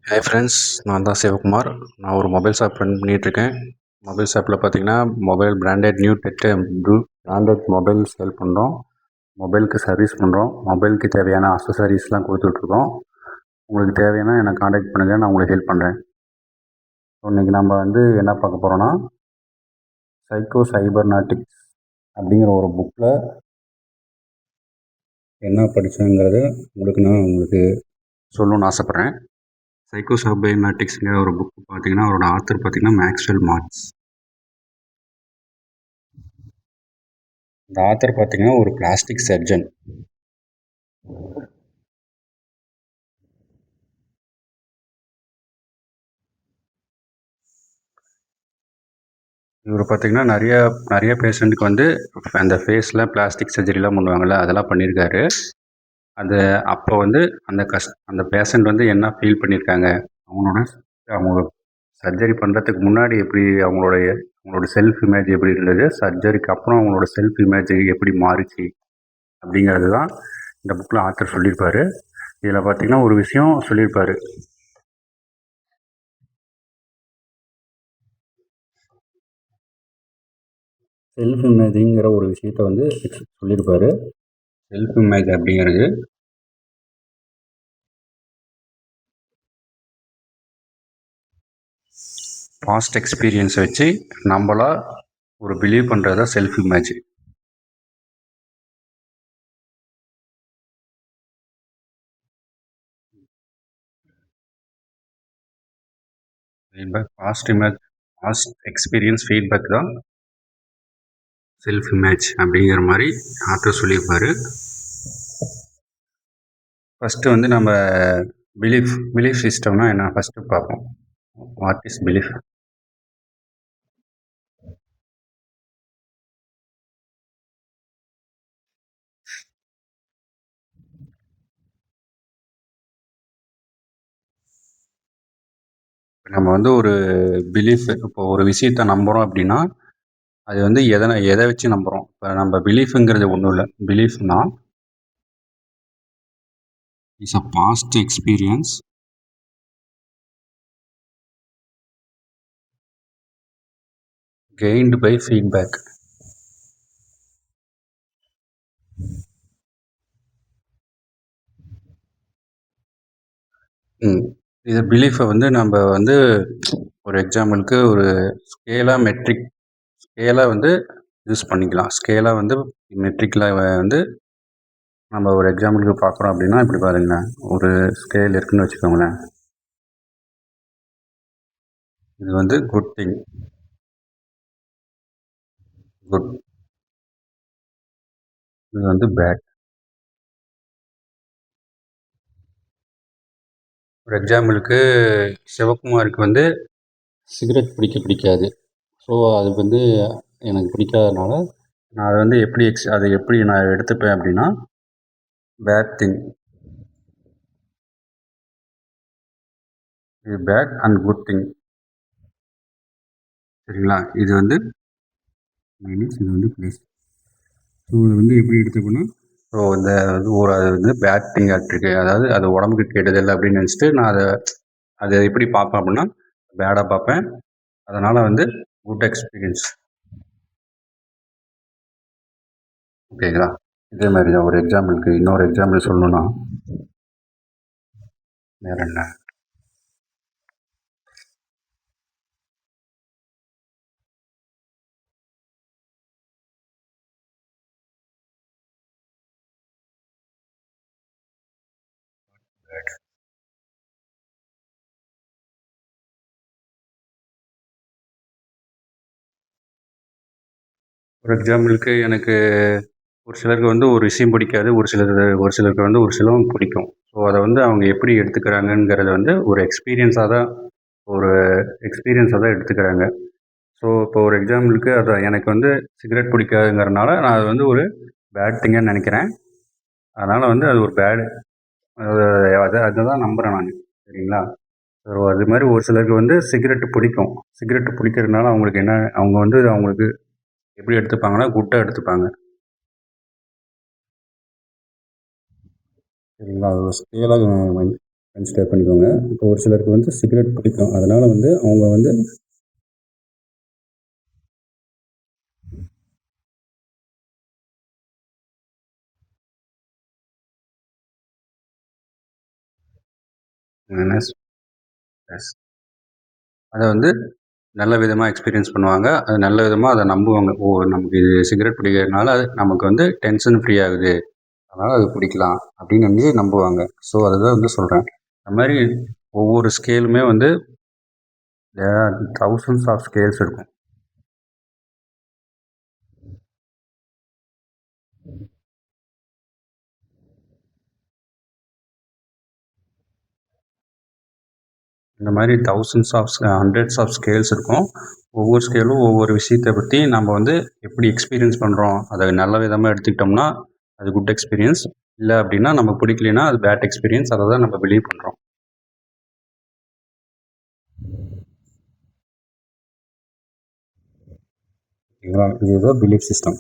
Hi friends, நான் தான் சிவகுமார். நான் ஒரு மொபைல் ஷாப் ரன் பண்ணிகிட்ருக்கேன். மொபைல் ஷாப்பில் பார்த்தீங்கன்னா, mobile branded new tech branded mobile sale பண்ணுறோம். மொபைலுக்கு சர்வீஸ் பண்ணுறோம். மொபைலுக்கு தேவையான அக்சசரிஸ்லாம் கொடுத்துட்ருக்கோம். உங்களுக்கு தேவைன்னா என்னை காண்டாக்ட் பண்ணுங்கள், நான் உங்களுக்கு ஹெல்ப் பண்ணுறேன். ஸோ இன்றைக்கி நம்ம என்ன பார்க்க போகிறோன்னா, சைக்கோ சைபர்நாட்டிக்ஸ் அப்படிங்கிற ஒரு புக்கில் என்ன படித்தேங்கிறத உங்களுக்கு சொல்லணும்னு ஆசைப்பட்றேன். சைக்கோ சைபர்நாட்டிக்ஸ்ங்கிற ஒரு புக் பார்த்தீங்கன்னா, அவரோட ஆத்தர் பார்த்தீங்கன்னா மேக்ஸ்வெல் மார்க்ஸ். இந்த ஆத்தர் பார்த்தீங்கன்னா ஒரு பிளாஸ்டிக் சர்ஜன். இவர் பார்த்தீங்கன்னா நிறைய பேஷண்ட்டுக்கு அந்த ஃபேஸில் பிளாஸ்டிக் சர்ஜரிலாம் பண்ணுவாங்கள்ல, அதெல்லாம் பண்ணியிருக்காரு. அது அப்போ அந்த பேஷண்ட் என்ன ஃபீல் பண்ணியிருக்காங்க, அவங்க சர்ஜரி பண்ணுறதுக்கு முன்னாடி எப்படி அவங்களோட செல்ஃப் இமேஜ் எப்படி இருந்தது, சர்ஜரிக்கு அப்புறம் அவங்களோட செல்ஃப் இமேஜ் எப்படி மாறிச்சு அப்படிங்கிறது தான் இந்த புக்கில் ஆத்தர் சொல்லியிருப்பார். இதில் பார்த்தீங்கன்னா ஒரு விஷயம் சொல்லியிருப்பார். செல்ஃப் இமேஜிங்கிற ஒரு விஷயத்தை சொல்லியிருப்பார். செல்ஃப் இமேஜ் அப்படிங்கிறது பாஸ்ட் எக்ஸ்பீரியன்ஸை வச்சு நம்மளா ஒரு பிலீவ் பண்ணுறது தான் self image. Past experience feedback தான் செல்ஃப் இமேஜ் அப்படிங்கிற மாதிரி ஆத்தர் சொல்லியிருப்பார். ஃபஸ்ட்டு நம்ம பிலீஃப் சிஸ்டம்னா என்ன ஃபஸ்ட்டு பார்ப்போம். What is belief? நம்ம ஒரு பிலீஃப், இப்போ ஒரு விஷயத்தை நம்புகிறோம் அப்படின்னா அது எதை வச்சு நம்புகிறோம். இப்போ நம்ம பிலீஃபுங்கிறது ஒன்றும் இல்லை. பிலீஃப்னா is a past experience gained by feedback. இது பிலீஃபை நம்ம ஒரு எக்ஸாம்பிளுக்கு ஒரு ஸ்கேலாக யூஸ் பண்ணிக்கலாம். ஸ்கேலாக மெட்ரிக்கில் நம்ம ஒரு எக்ஸாம்பிளுக்கு பார்க்குறோம் அப்படின்னா, இப்படி பாருங்களேன். ஒரு ஸ்கேல் இருக்குதுன்னு வச்சுக்கோங்களேன். இது குட் திங், குட். இது பேட். ஒரு எக்ஸாம்பிளுக்கு சிவகுமாருக்கு சிகரெட் பிடிக்காது. ஸோ அது எனக்கு பிடிக்காதனால நான் அதை எப்படி நான் எடுத்துப்பேன் அப்படின்னா, பேட் திங். இது பேட் அண்ட் குட் திங். சரிங்களா? இது மைனஸ், இது ப்ளஸ். ஸோ இதை எப்படி எடுத்துப்பேன்னா, ஸோ அது பேட் திங் ஆகிட்டுருக்கு, அதாவது அது உடம்புக்கு கெடுதல் அப்படின்னு நினச்சிட்டு நான் அதை எப்படி பார்ப்பேன் அப்படின்னா, பேடாக பார்ப்பேன். அதனால் குட் எக்ஸ்பீரியன்ஸ். ஓகேங்களா? இதே மாதிரி தான் ஒரு எக்ஸாம்பிளுக்கு இன்னொரு எக்ஸாம்பிள் சொல்லணும்னா, வேறு என்ன, ஒரு எக்ஸாம்பிளுக்கு எனக்கு ஒரு சிலருக்கு ஒரு விஷயம் பிடிக்காது, ஒரு சிலருக்கு ஒரு சிலவும் பிடிக்கும். ஸோ அதை அவங்க எப்படி எடுத்துக்கிறாங்கங்கிறத ஒரு எக்ஸ்பீரியன்ஸாக தான் எடுத்துக்கிறாங்க. ஸோ இப்போ ஒரு எக்ஸாம்பிளுக்கு அதை எனக்கு சிகரெட் பிடிக்காதுங்கிறனால நான் அது ஒரு பேட் திங்குன்னு நினைக்கிறேன். அதனால் அது ஒரு பேடு, அதை தான் நம்புகிறேன் நான். சரிங்களா? ஸோ அது மாதிரி ஒரு சிலருக்கு சிகரெட்டு பிடிக்கும். சிகரெட்டு பிடிக்கிறதுனால அவங்களுக்கு அவங்களுக்கு எப்படி எடுத்துப்பாங்கன்னா, குட்டாக எடுத்துப்பாங்க. சரிங்களா? அது ஒரு ஸ்கேலாக கன்சிடர் பண்ணிக்கோங்க. இப்போ ஒரு சிலருக்கு வந்து சிகரெட் பிடிக்கும். அதனால வந்து அவங்க வந்து என்ன அத வந்து நல்ல விதமா எக்ஸ்பீரியன்ஸ் பண்ணுவாங்க. அது நல்ல விதமா அத நம்புவாங்க. ஓ! நமக்கு இது சிகரெட் பிடிக்கிறதுனால அது நமக்கு வந்து டென்ஷன் ஃப்ரீ ஆகுது. அதனால அது பிடிக்கலாம் அப்படின்னு வந்து நம்புவாங்க. ஸோ அதுதான் வந்து சொல்றேன். அந்த மாரி ஒவ்வொரு ஸ்கேலுமே வந்து there are thousands of scales இருக்கும். இந்த மாரி thousands of hundreds of scales இருக்கும். ஒவ்வொரு ஸ்கேலும் ஒவ்வொரு விஷயத்த பத்தி நம்ம வந்து எப்படி எக்ஸ்பீரியன்ஸ் பண்றோம். அத நல்ல விதமா எடுத்துக்கிட்டோம்னா, அது குட் எக்ஸ்பீரியன்ஸ். இல்ல அப்படின்னா நமக்கு பிடிக்கலைன்னா அது பேட் எக்ஸ்பீரியன்ஸ். அத தான் நம்ம பிலீவ் பண்றோம். ஓகேங்களா? இதுதான் பிலீஃப் சிஸ்டம்.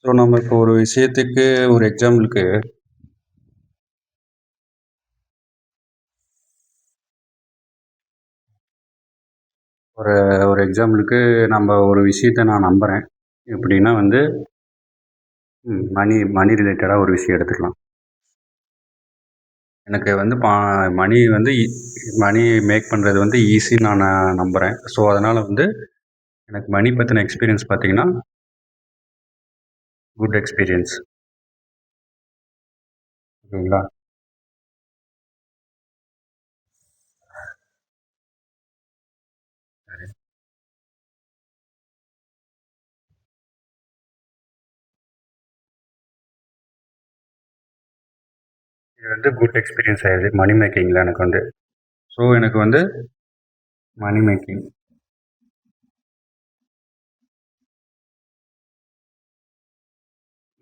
ஸோ நம்ம இப்போ ஒரு விஷயத்துக்கு ஒரு எக்ஸாம்பிளுக்கு ஒரு ஒரு எக்ஸாம்பிளுக்கு நம்ம ஒரு விஷயத்த நான் நம்புறேன். எப்படின்னா வந்து மணி மணி ரிலேட்டடா ஒரு விஷயம் எடுத்துக்கலாம். எனக்கு வந்து மணி வந்து மணி மேக் பண்ணுறது வந்து ஈஸின்னு நான் நம்புகிறேன். ஸோ அதனால் வந்து எனக்கு மணி பற்றின எக்ஸ்பீரியன்ஸ் பார்த்தீங்கன்னா குட் எக்ஸ்பீரியன்ஸ். ஓகேங்களா? சரி. இது வந்து குட் எக்ஸ்பீரியன்ஸ் ஆயிடுது மணி மேக்கிங்கில் எனக்கு வந்து. ஸோ எனக்கு வந்து மணி மேக்கிங்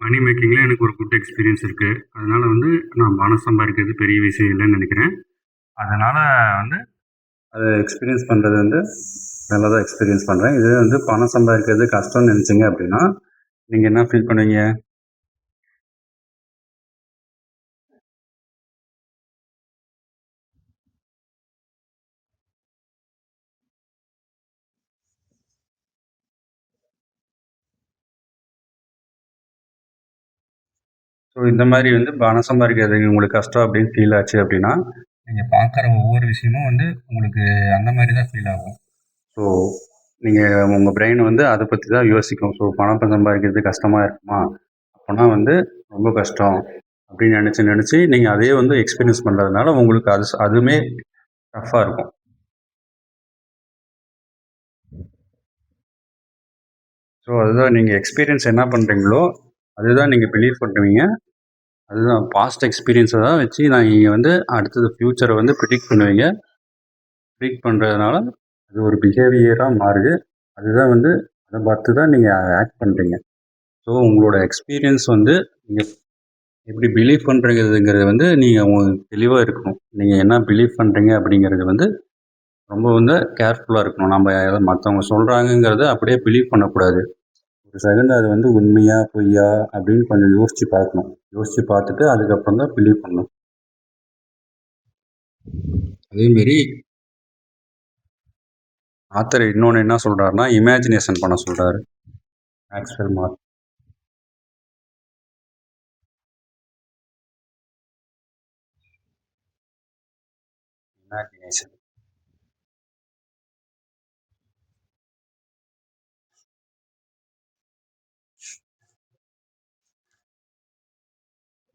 மணி மேக்கிங்கில் எனக்கு ஒரு குட் எக்ஸ்பீரியன்ஸ் இருக்குது. அதனால் வந்து நான் பணம் சம்பாதிக்கிறது பெரிய விஷயம் இல்லைன்னு நினைக்கிறேன். அதனால் வந்து அதை எக்ஸ்பீரியன்ஸ் பண்ணுறது வந்து நல்லா தான் எக்ஸ்பீரியன்ஸ் பண்ணுறேன். இது வந்து பணம் சம்பாதிக்கிறது கஷ்டம்னு நினச்சிங்க அப்படின்னா நீங்கள் என்ன ஃபீல் பண்ணுவீங்க? ஸோ இந்த மாதிரி வந்து பணம் சம்பாதிக்கிறது உங்களுக்கு கஷ்டம் அப்படின்னு ஃபீல் ஆச்சு அப்படின்னா நீங்கள் பார்க்குற ஒவ்வொரு விஷயமும் வந்து உங்களுக்கு அந்த மாதிரி தான் ஃபீல் ஆகும். ஸோ நீங்கள் உங்கள் பிரெயின் வந்து அதை பற்றி தான் யோசிக்கும். ஸோ பணம் சம்பாதிக்கிறது கஷ்டமாக இருக்குமா? அப்போனா வந்து ரொம்ப கஷ்டம் அப்படின்னு நினச்சி நீங்கள் அதே வந்து எக்ஸ்பீரியன்ஸ் பண்ணுறதுனால உங்களுக்கு அதுவுமே டஃப்பாக இருக்கும். ஸோ அதுதான் நீங்கள் எக்ஸ்பீரியன்ஸ் என்ன பண்ணுறீங்களோ அதுதான் நீங்கள் பிலீவ் பண்ணுவீங்க. அதுதான் பாஸ்ட் எக்ஸ்பீரியன்ஸை தான் வச்சு நீங்கள் வந்து அடுத்தது ஃப்யூச்சரை வந்து ப்ரிடிக்ட் பண்ணுவீங்க. ப்ரிடிக்ட் பண்ணுறதுனால அது ஒரு பிஹேவியராக மாறுது. அதுதான் வந்து அதை பார்த்து தான் நீங்கள் ஆக்ட் பண்ணுறீங்க. ஸோ உங்களோட எக்ஸ்பீரியன்ஸ் வந்து நீங்கள் எப்படி பிலீவ் பண்ணுறீங்கிறதுங்கிறது வந்து நீங்கள் உங்களுக்கு தெளிவாக இருக்கணும். நீங்கள் என்ன பிலீவ் பண்ணுறீங்க அப்படிங்கிறது வந்து ரொம்ப வந்து கேர்ஃபுல்லாக இருக்கணும். நம்ம மற்றவங்க சொல்கிறாங்கங்கிறத அப்படியே பிலீவ் பண்ணக்கூடாது. ஒரு செகண்ட் அது வந்து உண்மையா பொய்யா அப்படின்னு கொஞ்சம் யோசிச்சு பார்க்கணும். யோசிச்சு பார்த்துட்டு அதுக்கப்புறம் தான் பிலீவ் பண்ணணும். அதேமாரி ஆத்தர் இன்னொன்று என்ன சொல்கிறாருன்னா இமேஜினேஷன் பண்ண சொல்கிறாரு. Maxwell mark imagination.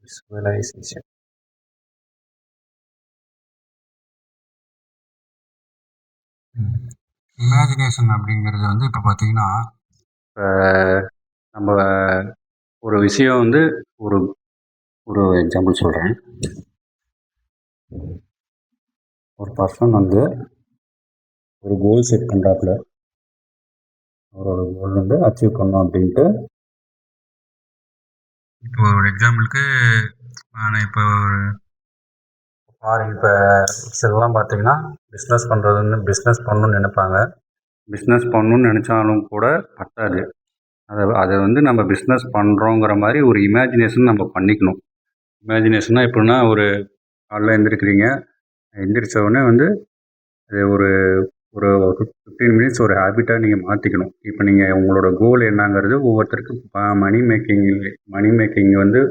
Visualisation. Imagination அப்படிங்கிறது வந்து இப்போ பார்த்தீங்கன்னா நம்ம ஒரு விஷயம் வந்து ஒரு ஒரு எக்ஸாம்பிள் சொல்கிறேன். ஒரு பர்சன் வந்து ஒரு கோல் செட் பண்ணுறாப்புல. அவரோட கோல் வந்து அச்சீவ் பண்ணணும் அப்படின்ட்டு. இப்போ ஒரு எக்ஸாம்பிளுக்கு நான் இப்போ இப்போ சிலர்லாம் பார்த்தீங்கன்னா பிஸ்னஸ் பண்ணுறதுன்னு பிஸ்னஸ் பண்ணணும்னு நினைப்பாங்க. பிஸ்னஸ் பண்ணணும்னு நினச்சாலும் கூட பத்தாது. அதை வந்து நம்ம பிஸ்னஸ் பண்ணுறோங்கிற மாதிரி ஒரு இமேஜினேஷன் நம்ம பண்ணிக்கணும். இமேஜினேஷன்னா எப்படின்னா, ஒரு காலைல எந்திரிக்கிறீங்க, எந்திரிச்ச உடனே வந்து அது ஒரு ஒரு 15 மினிட்ஸ் ஒரு ஹேபிட்டாக நீங்கள் மாற்றிக்கணும். இப்போ நீங்கள் உங்களோட கோல் என்னங்கிறது ஒவ்வொருத்தருக்கும் மணி மேக்கிங் வந்து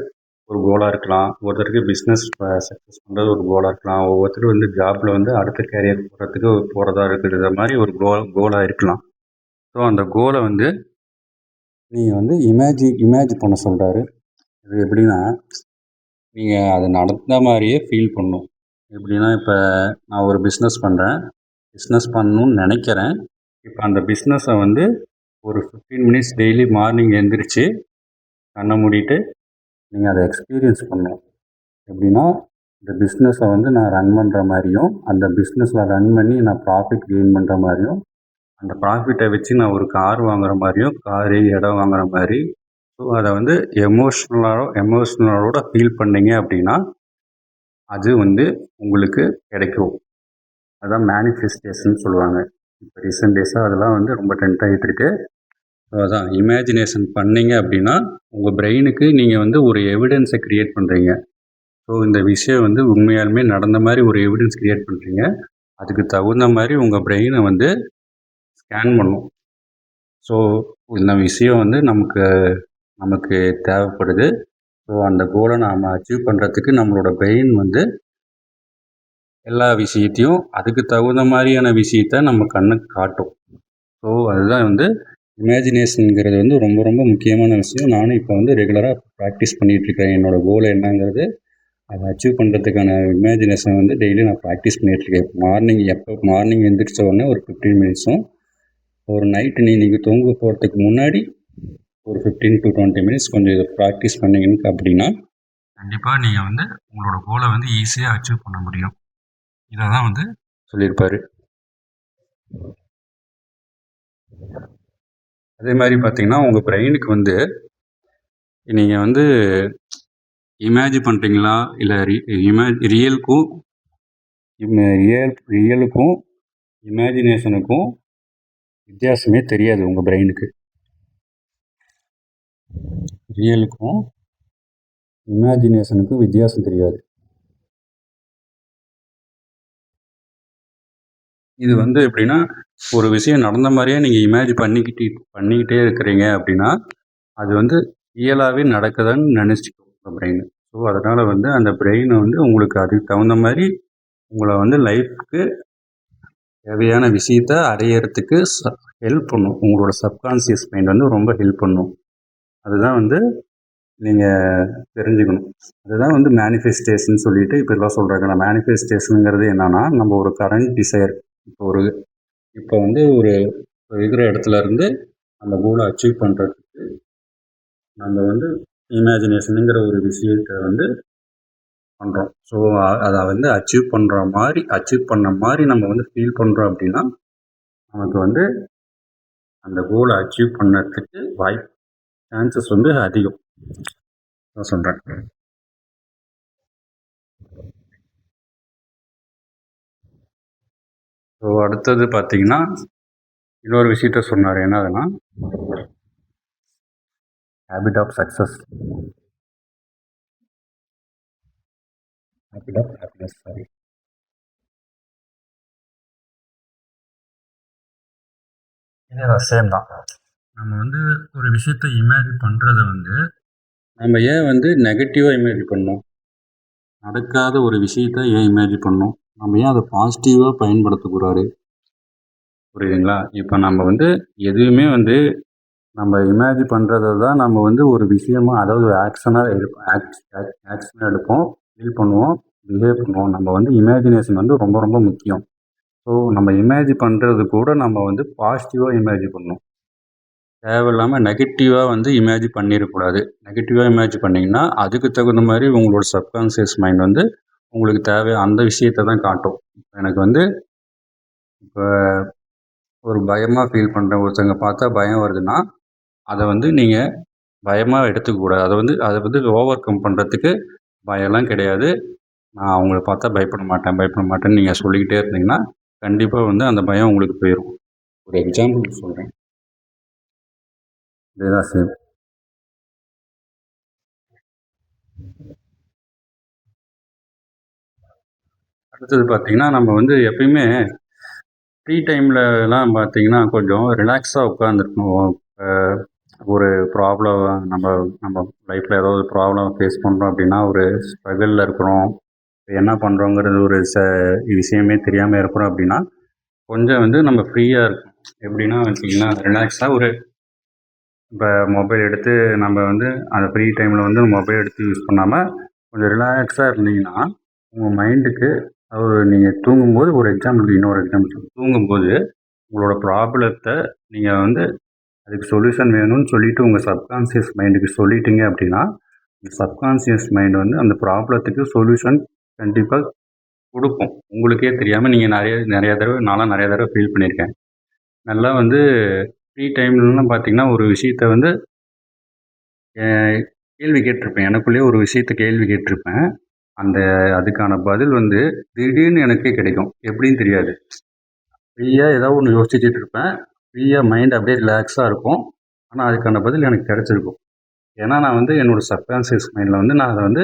ஒரு கோலாக இருக்கலாம். ஒருத்தருக்கு பிஸ்னஸ் சக்ஸஸ் பண்ணுறது ஒரு கோலாக இருக்கலாம். ஒவ்வொருத்தரும் வந்து ஜாப்பில் வந்து அடுத்த கேரியர் போகிறதா இருக்கிறது மாதிரி ஒரு கோலாக இருக்கலாம். ஸோ அந்த கோலை வந்து நீங்கள் வந்து இமேஜ் பண்ண சொல்கிறாரு. இது எப்படின்னா, நீங்கள் அதை நடந்த மாதிரியே ஃபீல் பண்ணணும். எப்படின்னா, இப்போ நான் ஒரு பிஸ்னஸ் பண்ணணும்னு நினைக்கிறேன். இப்போ அந்த பிஸ்னஸை வந்து ஒரு 15 மினிட்ஸ் டெய்லி மார்னிங் எழுந்திரிச்சு கண்ணை மூடிட்டு நீங்கள் அதை எக்ஸ்பீரியன்ஸ் பண்ணணும். எப்படின்னா, இந்த பிஸ்னஸை வந்து நான் ரன் பண்ணுற மாதிரியும், அந்த பிஸ்னஸில் ரன் பண்ணி நான் ப்ராஃபிட் கெயின் பண்ணுற மாதிரியும், அந்த ப்ராஃபிட்டை வச்சு நான் ஒரு கார் வாங்குகிற மாதிரியும், இடம் வாங்குகிற மாதிரி. ஸோ அதை வந்து எமோஷ்னலோட ஃபீல் பண்ணிங்க அப்படின்னா அது வந்து உங்களுக்கு கிடைக்கும். அதுதான் மேனிஃபெஸ்டேஷன் சொல்லுவாங்க. இப்போ ரீசெண்ட் டேஸாக அதெல்லாம் வந்து ரொம்ப ட்ரெண்ட் ஆகிட்டு இருக்கு. ஸோ அதான் இமேஜினேஷன் பண்ணிங்க அப்படின்னா உங்கள் பிரெயினுக்கு நீங்கள் வந்து ஒரு எவிடன்ஸை க்ரியேட் பண்ணுறீங்க. ஸோ இந்த விஷயம் வந்து உண்மையாலுமே நடந்த மாதிரி ஒரு எவிடன்ஸ் க்ரியேட் பண்ணுறீங்க. அதுக்கு தகுந்த மாதிரி உங்கள் பிரெயினை வந்து ஸ்கேன் பண்ணும். ஸோ இந்த விஷயம் வந்து நமக்கு தேவைப்படுது. ஸோ அந்த கோலை நாம் அச்சீவ் பண்ணுறதுக்கு நம்மளோட பிரெயின் வந்து எல்லா விஷயத்தையும் அதுக்கு தகுந்த மாதிரியான விஷயத்த நம்ம கண்ணுக்கு காட்டும். ஸோ அதுதான் வந்து இமேஜினேஷனுங்கிறது வந்து ரொம்ப ரொம்ப முக்கியமான விஷயம். நானும் இப்போ வந்து ரெகுலராக ப்ராக்டிஸ் பண்ணிகிட்ருக்கேன். என்னோடய கோல் என்னங்கிறது அதை அச்சீவ் பண்ணுறதுக்கான இமேஜினேஷன் வந்து டெய்லி நான் ப்ராக்டிஸ் பண்ணிகிட்ருக்கேன். மார்னிங் எழுந்திரிச்ச உடனே ஒரு 15 மினிட்ஸும், ஒரு நைட்டு நீங்கள் தூங்க போகிறதுக்கு முன்னாடி ஒரு 15 to 20 மினிட்ஸ் கொஞ்சம் இதை ப்ராக்டிஸ் பண்ணிங்கன்னு அப்படின்னா கண்டிப்பாக நீங்கள் வந்து உங்களோட கோலை வந்து ஈஸியாக அச்சீவ் பண்ண முடியும். இதை தான் வந்து சொல்லியிருப்பார். அதே மாதிரி பார்த்தீங்கன்னா, உங்கள் பிரெயினுக்கு வந்து நீங்கள் வந்து இமேஜின் பண்ணுறீங்களா இல்லை ரியலுக்கும் இமேஜினேஷனுக்கும் வித்தியாசமே தெரியாது. உங்கள் பிரெயினுக்கு ரியலுக்கும் இமேஜினேஷனுக்கும் வித்தியாசம் தெரியாது. இது வந்து எப்படின்னா, ஒரு விஷயம் நடந்த மாதிரியே நீங்கள் இமேஜின் பண்ணிக்கிட்டே இருக்கிறீங்க அப்படின்னா அது வந்து ரியலாகவே நடக்குதுன்னு நினச்சிக்கும் உங்கள் பிரெயின். ஸோ அதனால் வந்து அந்த பிரெயினை வந்து உங்களுக்கு அதுக்கு தகுந்த மாதிரி உங்களை வந்து லைஃப்க்கு தேவையான விஷயத்த அடையிறதுக்கு ஹெல்ப் பண்ணும். உங்களோட சப்கான்ஷியஸ் மைண்ட் வந்து ரொம்ப ஹெல்ப் பண்ணும். அதுதான் வந்து நீங்கள் தெரிஞ்சுக்கணும். அதுதான் வந்து மேனிஃபெஸ்டேஷன் சொல்லிட்டு இப்போ எல்லாம் சொல்கிறாங்க. மேனிஃபெஸ்டேஷனுங்கிறது என்னென்னா, நம்ம ஒரு கரண்ட் டிசைர் இப்போ வந்து ஒரு இருக்கிற இடத்துல இருந்து அந்த கோலை அச்சீவ் பண்ணுறதுக்கு நம்ம வந்து இமேஜினேஷனுங்கிற ஒரு விஷயத்தை வந்து பண்ணுறோம். ஸோ அதை வந்து அச்சீவ் பண்ண மாதிரி நம்ம வந்து ஃபீல் பண்ணுறோம் அப்படின்னா நமக்கு வந்து அந்த கோலை அச்சீவ் பண்ணுறதுக்கு சான்சஸ் வந்து அதிகம். நான் சொல்கிறேன். ஸோ அடுத்தது பார்த்தீங்கன்னா இன்னொரு விஷயத்த சொன்னார். என்னதுன்னா habit of success, habit of happiness. Sorry, இது சேம் தான். நம்ம வந்து ஒரு விஷயத்தை இமேஜின் பண்ணுறத வந்து நம்ம ஏன் வந்து நெகட்டிவாக இமேஜின் பண்ணோம்? நடக்காத ஒரு விஷயத்த ஏன் இமேஜின் பண்ணோம்? நம்ம ஏன் அதை பாசிட்டிவாக பயன்படுத்தக்கூடாது? புரியுதுங்களா? இப்போ நம்ம வந்து எதுவுமே வந்து நம்ம இமேஜின் பண்ணுறத தான் நம்ம வந்து ஒரு விஷயமா, அதாவது ஆக்ஷனாக எடுப்போம், ஃபீல் பண்ணுவோம், பிஹேவ் பண்ணுவோம். நம்ம வந்து இமேஜினேஷன் வந்து ரொம்ப ரொம்ப முக்கியம். ஸோ நம்ம இமேஜின் பண்ணுறது கூட நம்ம வந்து பாசிட்டிவாக இமேஜின் பண்ணணும். தேவையில்லாமல் நெகட்டிவாக வந்து இமேஜின் பண்ணிடக்கூடாது. நெகட்டிவாக இமேஜின் பண்ணிங்கன்னா அதுக்கு தகுந்த மாதிரி உங்களோட சப்கான்ஷியஸ் மைண்ட் வந்து உங்களுக்கு அந்த விஷயத்தை தான் காட்டும். எனக்கு வந்து இப்போ ஒரு பயமாக ஃபீல் பண்ணுற ஒருத்தவங்க பார்த்தா பயம் வருதுன்னா அதை வந்து நீங்கள் பயமாக எடுத்துக்கக்கூடாது. அதை வந்து ஓவர் கம் பண்ணுறதுக்கு பயம்லாம் கிடையாது. நான் அவங்கள பார்த்தா பயப்பட மாட்டேன்னு நீங்கள் சொல்லிக்கிட்டே இருந்தீங்கன்னா கண்டிப்பாக வந்து அந்த பயம் உங்களுக்கு போயிடும். ஒரு எக்ஸாம்பிளுக்கு சொல்கிறேன். இதுதான் சேம். அடுத்தது பார்த்தீங்கன்னா, நம்ம வந்து எப்பயுமே ஃப்ரீ டைம்லலாம் பார்த்தீங்கன்னா, கொஞ்சம் ரிலாக்ஸாக உட்காந்துருக்கணும். ஒரு ப்ராப்ளம் நம்ம நம்ம லைஃப்பில் ஏதோ ஒரு ப்ராப்ளம் ஃபேஸ் பண்ணுறோம் அப்படின்னா, ஒரு ஸ்ட்ரகிளில் இருக்கிறோம். என்ன பண்ணுறோங்கிறது ஒரு விஷயமே தெரியாமல் இருக்கிறோம் அப்படின்னா, கொஞ்சம் வந்து நம்ம ஃப்ரீயாக இருக்கும். எப்படின்னா வச்சிங்கன்னா, ரிலாக்ஸாக ஒரு இப்போ மொபைல் எடுத்து நம்ம வந்து அந்த ஃப்ரீ டைமில் வந்து மொபைல் எடுத்து யூஸ் பண்ணாமல் கொஞ்சம் ரிலாக்ஸாக இருந்தீங்கன்னா, உங்கள் மைண்டுக்கு நீங்கள் தூங்கும்போது ஒரு எக்ஸாம்பிளுக்கு இன்னொரு எக்ஸாம்பிள் தூங்கும்போது உங்களோட ப்ராப்ளத்தை நீங்கள் வந்து அதுக்கு சொல்யூஷன் வேணும்னு சொல்லிட்டு உங்கள் சப்கான்ஷியஸ் மைண்டுக்கு சொல்லிட்டீங்க அப்படின்னா, சப்கான்ஷியஸ் மைண்ட் வந்து அந்த ப்ராப்ளத்துக்கு சொல்யூஷன் கண்டிப்பாக கொடுக்கும். உங்களுக்கே தெரியாமல் நீங்கள் நிறைய தடவை நான்லாம் நிறைய தடவை ஃபீல் பண்ணியிருக்கேன். நல்லா வந்து ஃப்ரீ டைம்லலாம் பார்த்தீங்கன்னா, ஒரு விஷயத்த வந்து கேள்வி கேட்டிருப்பேன். எனக்குள்ளேயே ஒரு விஷயத்த கேள்வி கேட்டிருப்பேன். அந்த அதுக்கான பதில் வந்து திடீர்னு எனக்கே கிடைக்கும். எப்படின்னு தெரியாது. ஃப்ரீயாக ஏதாவது ஒன்று யோசிச்சுட்டு இருப்பேன். ஃப்ரீயாக மைண்ட் அப்படியே ரிலாக்ஸாக இருக்கும். ஆனால் அதுக்கான பதில் எனக்கு கிடச்சிருக்கும். ஏன்னா நான் வந்து என்னோடய சப்கான்ஷியஸ் மைண்டில் வந்து நான் அதை வந்து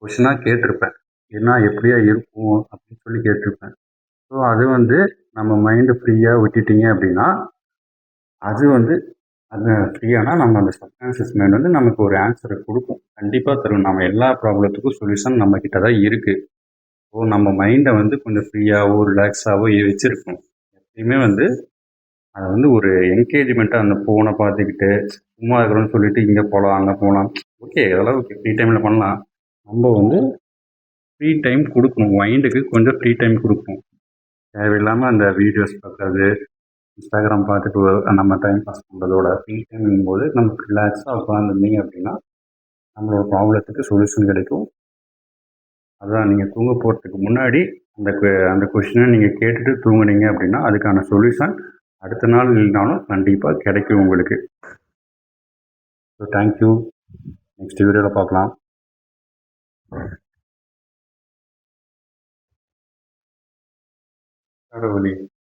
கொஷினாக கேட்டிருப்பேன். என்ன எப்படியா இருக்கும் அப்படின்னு சொல்லி கேட்டிருப்பேன். ஸோ அது வந்து நம்ம மைண்டு ஃப்ரீயாக விட்டுட்டீங்க அப்படின்னா, அது வந்து அது ஃப்ரீயானா நம்ம அந்த சப்கான்ஷியஸ் மைண்ட் வந்து நமக்கு ஒரு ஆன்சரை கொடுக்கும். கண்டிப்பாக தரும். நம்ம எல்லா ப்ராப்ளத்துக்கும் சொல்யூஷன் நம்மக்கிட்ட தான் இருக்குது. ஸோ நம்ம மைண்டை வந்து கொஞ்சம் ஃப்ரீயாகவோ ரிலாக்ஸாகவோ வச்சுருக்கணும். எப்பயுமே வந்து அதை வந்து ஒரு என்கேஜ்மெண்ட்டாக அந்த ஃபோனை பார்த்துக்கிட்டு சும்மா இருக்கிறோன்னு சொல்லிட்டு இங்கே போகலாம் அங்கே போகலாம். ஓகே அதெல்லாம் ஓகே ஃப்ரீ டைமில் பண்ணலாம். நம்ம வந்து ஃப்ரீ டைம் கொடுக்கணும். மைண்டுக்கு கொஞ்சம் ஃப்ரீ டைம் கொடுக்கணும். தேவையில்லாமல் அந்த வீடியோஸ் பார்க்குறது, இன்ஸ்டாகிராம் பார்த்துட்டு நம்ம டைம் பாஸ் பண்ணுறதோட ஃப்ரீ டைம்ங்கும் போது நமக்கு ரிலாக்ஸாக உட்காந்துருந்தீங்க அப்படின்னா நம்மளோட ப்ராப்ளத்துக்கு சொல்யூஷன் கிடைக்கும். அதான் நீங்கள் தூங்க போகிறதுக்கு முன்னாடி அந்த கொஷினை நீங்கள் கேட்டுட்டு தூங்குனீங்க அப்படின்னா அதுக்கான சொல்யூஷன் அடுத்த நாள் இல்லைனாலும் கண்டிப்பாக கிடைக்கும் உங்களுக்கு. So thank you. நெக்ஸ்ட் வீடியோவில் பார்க்கலாம். கடவுளே!